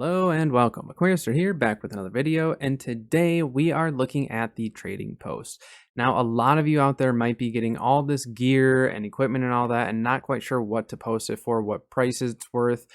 Hello and welcome. Aquariuster here, back with another video, and today we are looking at the trading post. Now, a lot of you out there might be getting all this gear and equipment and all that and not quite sure what to post it for, what price it's worth,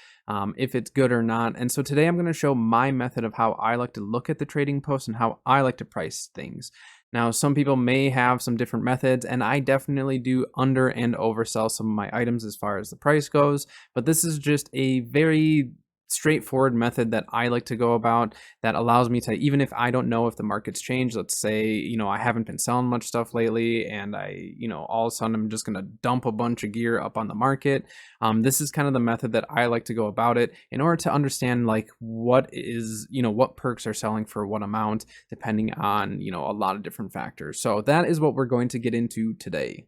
if it's good or not. And so today I'm going to show my method of how I like to look at the trading post and how I like to price things. Now, some people may have some different methods, and I definitely do under and oversell some of my items as far as the price goes, but this is just a very straightforward method that I like to go about that allows me to, even if I don't know if the market's changed, let's say, I haven't been selling much stuff lately and all of a sudden I'm just going to dump a bunch of gear up on the market. This is kind of the method that I like to go about it in order to understand like what perks are selling for what amount, depending on, a lot of different factors. So that is what we're going to get into today.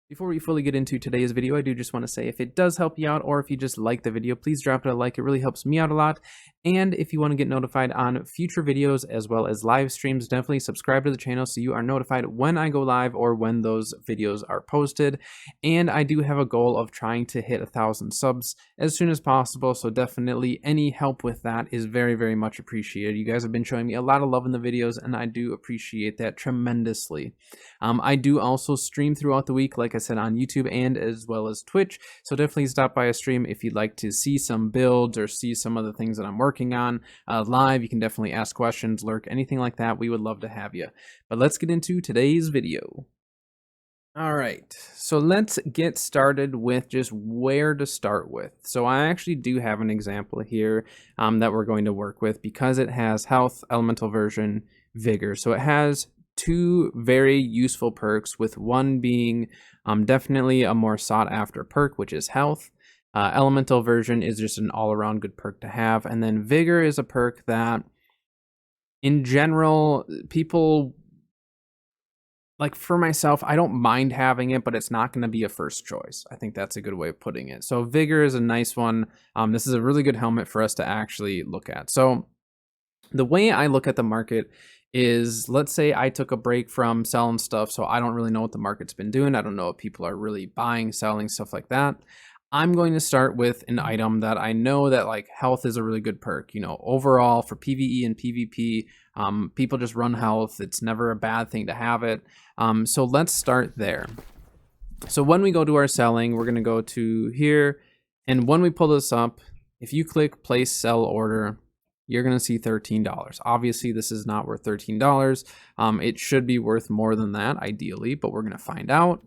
Before we fully get into today's video, I do just want to say if it does help you out or if you just like the video, please drop it a like. It really helps me out a lot. And if you want to get notified on future videos as well as live streams, definitely subscribe to the channel so you are notified when I go live or when those videos are posted. And I do have a goal of trying to hit 1,000 subs as soon as possible. So definitely any help with that is very, very much appreciated. You guys have been showing me a lot of love in the videos and I do appreciate that tremendously. I do also stream throughout the week, like I said, on YouTube and as well as Twitch. So definitely stop by a stream if you'd like to see some builds or see some of the things that I'm working on live. You can definitely ask questions, lurk, anything like that. We would love to have you. But let's get into today's video. All right, so let's get started with just where to start with. So I actually do have an example here that we're going to work with because it has health, elemental version, vigor. So it has two very useful perks, with one being definitely a more sought after perk, which is health. Elemental version is just an all-around good perk to have, and then vigor is a perk that in general people like. For myself, I don't mind having it, but it's not going to be a first choice. I think that's a good way of putting it. So vigor is a nice one. This is a really good helmet for us to actually look at. So the way I look at the market is, let's say I took a break from selling stuff, so I don't really know what the market's been doing. I don't know if people are really buying, selling, stuff like that. I'm going to start with an item that I know that like health is a really good perk. Overall for PvE and PvP, people just run health. It's never a bad thing to have it. So let's start there. So when we go to our selling, we're going to go to here. And when we pull this up, if you click place sell order, you're going to see $13. Obviously, this is not worth $13. It should be worth more than that, ideally, but we're going to find out.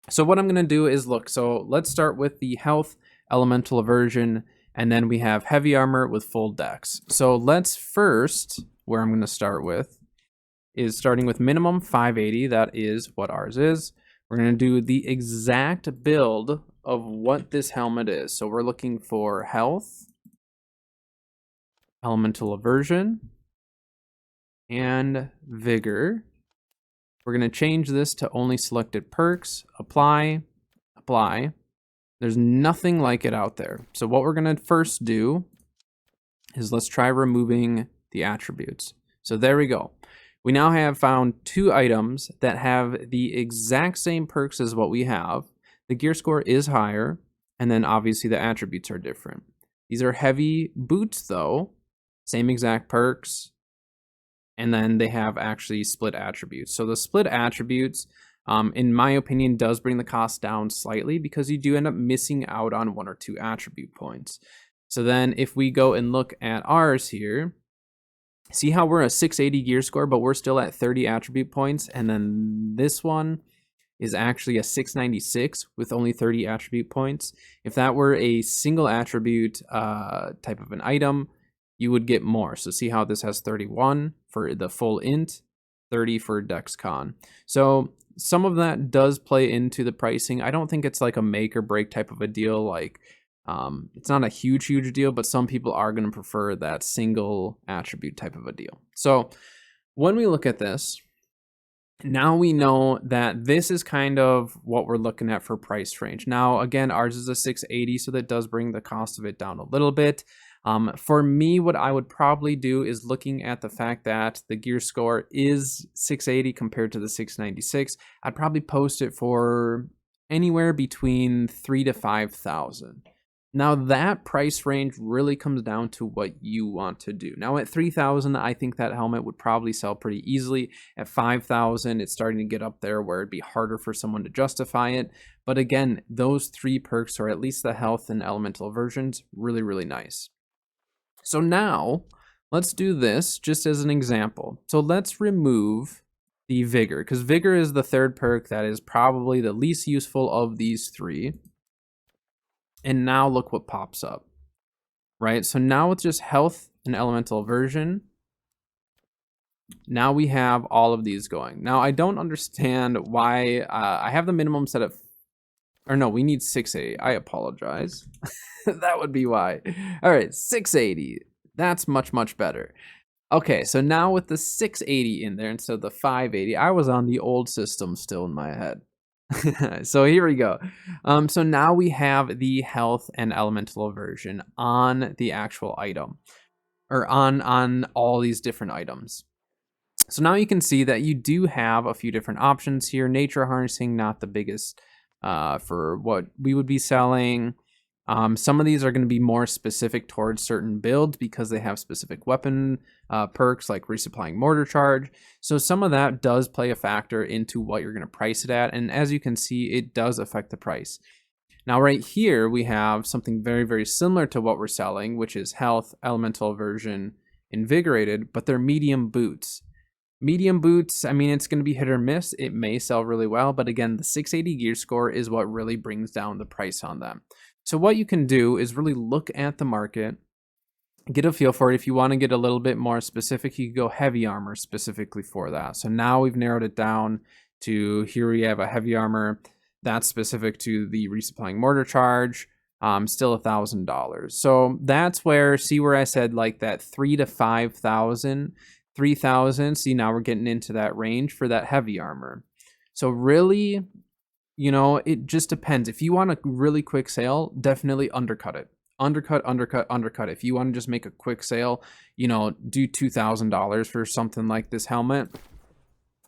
So what I'm going to do is look. So let's start with the health elemental aversion, and then we have heavy armor with full dex. So let's first, where I'm going to start with, is starting with minimum 580. That is what ours is. We're going to do the exact build of what this helmet is. So we're looking for health, elemental aversion, and vigor. We're going to change this to only selected perks, apply. There's nothing like it out there. So what we're going to first do is let's try removing the attributes. So there we go. We now have found two items that have the exact same perks as what we have. The gear score is higher, and then obviously the attributes are different. These are heavy boots though, same exact perks, and then they have actually split attributes. So the split attributes, in my opinion, does bring the cost down slightly because you do end up missing out on 1 or 2 attribute points. So then if we go and look at ours here, see how we're a 680 gear score, but we're still at 30 attribute points. And then this one is actually a 696 with only 30 attribute points. If that were a single attribute type of an item, you would get more. So see how this has 31 for the full int, 30 for DexCon. So some of that does play into the pricing. I don't think it's like a make or break type of a deal. Like it's not a huge deal, but some people are going to prefer that single attribute type of a deal. So when we look at this, now we know that this is kind of what we're looking at for price range. Now, again, ours is a 680, so that does bring the cost of it down a little bit. For me, what I would probably do is looking at the fact that the gear score is 680 compared to the 696. I'd probably post it for anywhere between 3,000 to 5,000. Now that price range really comes down to what you want to do. Now at 3,000, I think that helmet would probably sell pretty easily. At 5,000, it's starting to get up there where it'd be harder for someone to justify it. But again, those 3 perks, or at least the health and elemental versions, really, really nice. So now let's do this just as an example. So let's remove the vigor, because vigor is the 3rd perk that is probably the least useful of these 3. And now look what pops up, right? So now with just health and elemental version, now we have all of these going. Now I don't understand why I have the minimum set at, or no, we need 680. I apologize. That would be why. All right, 680. That's much, much better. Okay, so now with the 680 in there instead of the 580, I was on the old system still in my head. So here we go. So now we have the health and elemental version on the actual item, or on all these different items. So now you can see that you do have a few different options here. Nature harnessing, not the biggest for what we would be selling. Some of these are going to be more specific towards certain builds because they have specific weapon perks like resupplying mortar charge. So some of that does play a factor into what you're going to price it at. And as you can see, it does affect the price. Now right here, we have something very, very similar to what we're selling, which is health, elemental version, invigorated, but they're medium boots. Medium boots, I mean, it's going to be hit or miss. It may sell really well, but again, the 680 gear score is what really brings down the price on them. So what you can do is really look at the market, get a feel for it. If you want to get a little bit more specific, you can go heavy armor specifically for that. So now we've narrowed it down to here we have a heavy armor that's specific to the resupplying mortar charge, still $1,000. So that's where, see where I said like that 3 to 5,000, 3,000. See, now we're getting into that range for that heavy armor. So really, you know, it just depends. If you want a really quick sale, definitely undercut it. Undercut. If you want to just make a quick sale, you know, do $2,000 for something like this helmet,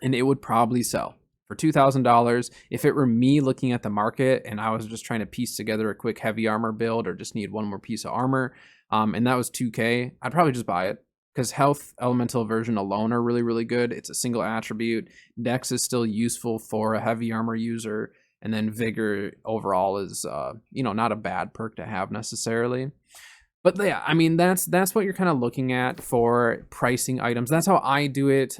and it would probably sell for $2,000. If it were me looking at the market and I was just trying to piece together a quick heavy armor build or just need one more piece of armor, and that was 2K, I'd probably just buy it. Because health, elemental version alone are really, really good. It's a single attribute. Dex is still useful for a heavy armor user. And then vigor overall is, you know, not a bad perk to have necessarily. But yeah, I mean, that's what you're kind of looking at for pricing items. That's how I do it.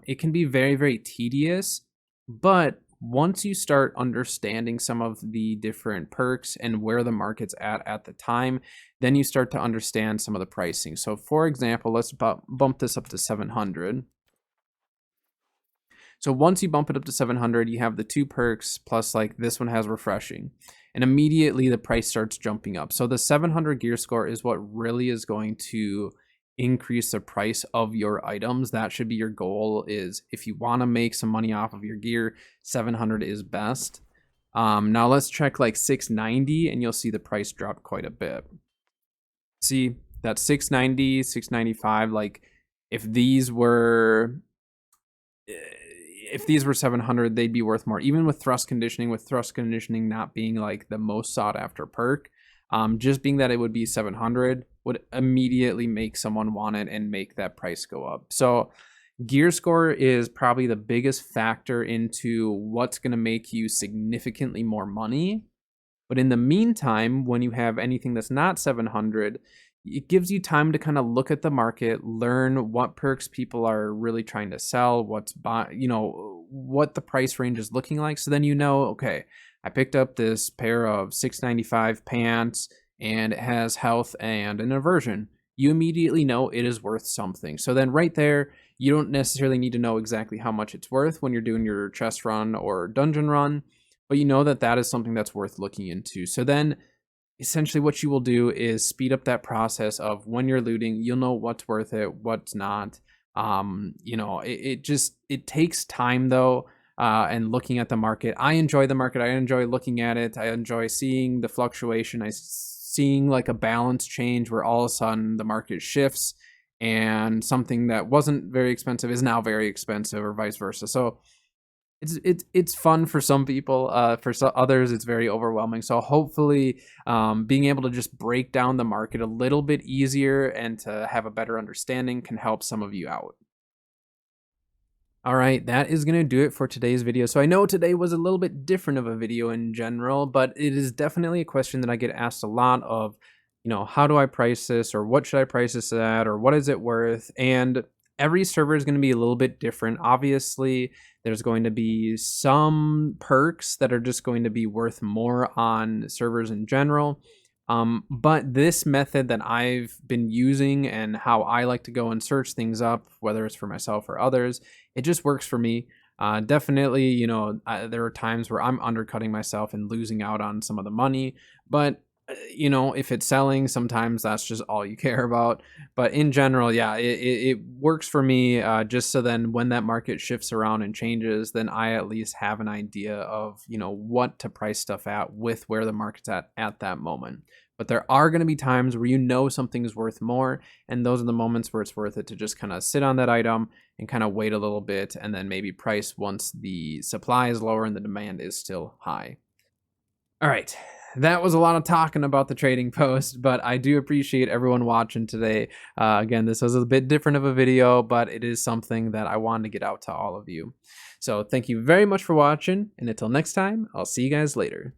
It can be very, very tedious. But once you start understanding some of the different perks and where the market's at the time, then you start to understand some of the pricing. So for example, let's bump this up to 700. So once you bump it up to 700, you have the 2 perks plus like this one has refreshing, and immediately the price starts jumping up. So the 700 gear score is what really is going to increase the price of your items. That should be your goal. Is if you want to make some money off of your gear, 700 is best. Now let's check like 690 and you'll see the price drop quite a bit. See that 690, 695, like if these were 700, they'd be worth more. Even with thrust conditioning not being like the most sought after perk, just being that it would be 700 would immediately make someone want it and make that price go up. So gear score is probably the biggest factor into what's going to make you significantly more money. But in the meantime, when you have anything that's not 700, it gives you time to kind of look at the market, learn what perks people are really trying to sell, what the price range is looking like. So then you know, okay, I picked up this pair of 695 pants and it has health and an aversion. You immediately know it is worth something. So then right there, you don't necessarily need to know exactly how much it's worth when you're doing your chest run or dungeon run, but you know that that is something that's worth looking into. So then essentially what you will do is speed up that process of when you're looting, you'll know what's worth it, what's not. It takes time though, and looking at the market. I enjoy the market. I enjoy looking at it. I enjoy seeing the fluctuation. Seeing like a balance change where all of a sudden the market shifts and something that wasn't very expensive is now very expensive or vice versa. So It's fun for some people. For others, it's very overwhelming. So hopefully, being able to just break down the market a little bit easier and to have a better understanding can help some of you out. All right, that is going to do it for today's video. So I know today was a little bit different of a video in general, but it is definitely a question that I get asked a lot of, how do I price this, or what should I price this at, or what is it worth? And every server is going to be a little bit different. Obviously, there's going to be some perks that are just going to be worth more on servers in general. But this method that I've been using and how I like to go and search things up, whether it's for myself or others, it just works for me. Definitely, there are times where I'm undercutting myself and losing out on some of the money, but if it's selling, sometimes that's just all you care about. But in general, yeah, it works for me, just so then when that market shifts around and changes, then I at least have an idea of, what to price stuff at with where the market's at that moment. But there are going to be times where something is worth more, and those are the moments where it's worth it to just kind of sit on that item and kind of wait a little bit and then maybe price once the supply is lower and the demand is still high. All right, that was a lot of talking about the trading post, but I do appreciate everyone watching today. Again, this was a bit different of a video, but it is something that I wanted to get out to all of you. So thank you very much for watching, and until next time, I'll see you guys later.